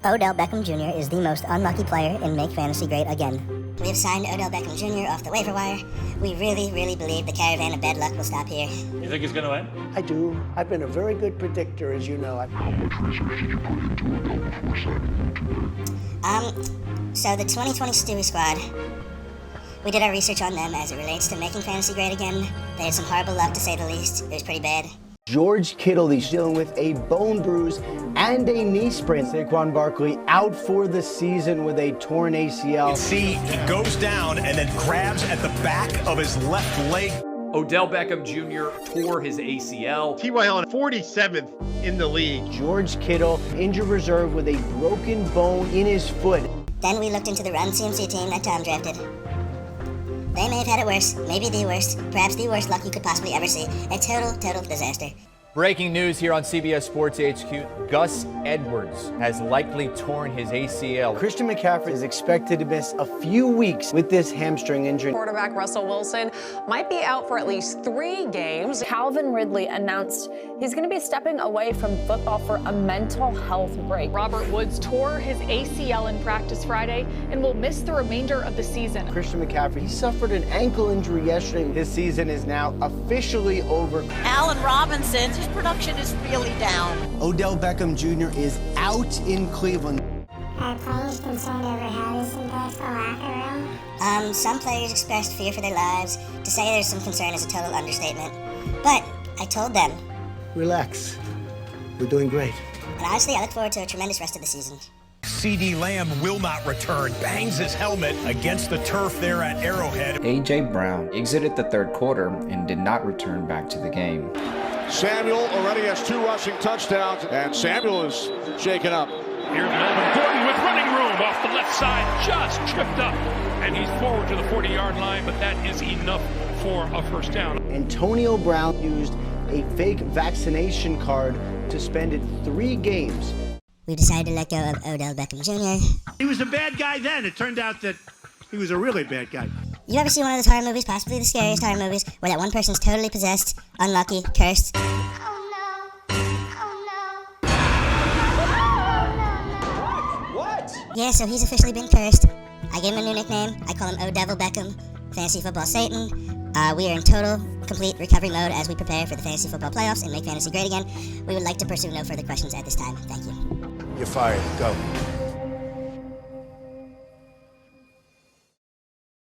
Odell Beckham Jr. is the most unlucky player in Make Fantasy Great Again. We have signed Odell Beckham Jr. off the waiver wire. We really believe the caravan of bad luck will stop here. You think he's going to win? I do. I've been a very good predictor, as you know. How much research did you put into Odell before signing? So the 2020 Stewie squad, we did our research on them as it relates to making fantasy great again. They had some horrible luck, to say the least. It was pretty bad. George Kittle, he's dealing with a bone bruise and a knee sprain. Saquon Barkley out for the season with a torn ACL. See, he goes down and then grabs at the back of his left leg. Odell Beckham Jr. tore his ACL. T.Y. Hilton, 47th in the league. George Kittle, injured reserve with a broken bone in his foot. Then we looked into the Run CMC team that Tom drafted. They may have had it worse, maybe the worst, perhaps the worst luck you could possibly ever see. A total disaster. Breaking news here on CBS Sports HQ. Gus Edwards has likely torn his ACL. Christian McCaffrey is expected to miss a few weeks with this hamstring injury. Quarterback Russell Wilson might be out for at least 3 games. Calvin Ridley announced he's going to be stepping away from football for a mental health break. Robert Woods tore his ACL in practice Friday and will miss the remainder of the season. Christian McCaffrey, he suffered an ankle injury yesterday. His season is now officially over. Allen Robinson, his production is really down. Odell Beckham Jr. is out in Cleveland. Are players concerned over how this impacts the locker room? Some players expressed fear for their lives. To say there's some concern is a total understatement. But I told them. Relax. We're doing great. And honestly, I look forward to a tremendous rest of the season. CeeDee Lamb will not return. Bangs his helmet against the turf there at Arrowhead. A.J. Brown exited the third quarter and did not return back to the game. Samuel already has 2 rushing touchdowns, and Samuel is shaken up. Here's Melvin Gordon with running room off the left side, just tripped up, and he's forward to the 40-yard line, but that is enough for a first down. Antonio Brown used a fake vaccination card to spend it 3 games. We decided to let go of Odell Beckham Jr. He was a bad guy then. It turned out that he was a really bad guy. You ever see one of those horror movies, possibly the scariest horror movies, where that one person's totally possessed, unlucky, cursed? Oh no. What? Yeah, so he's officially been cursed. I gave him a new nickname. I call him Odell Beckham, Fantasy Football Satan. We are in total, complete recovery mode as we prepare for the fantasy football playoffs and make fantasy great again. We would like to pursue no further questions at this time. Thank you. You're fired. Go.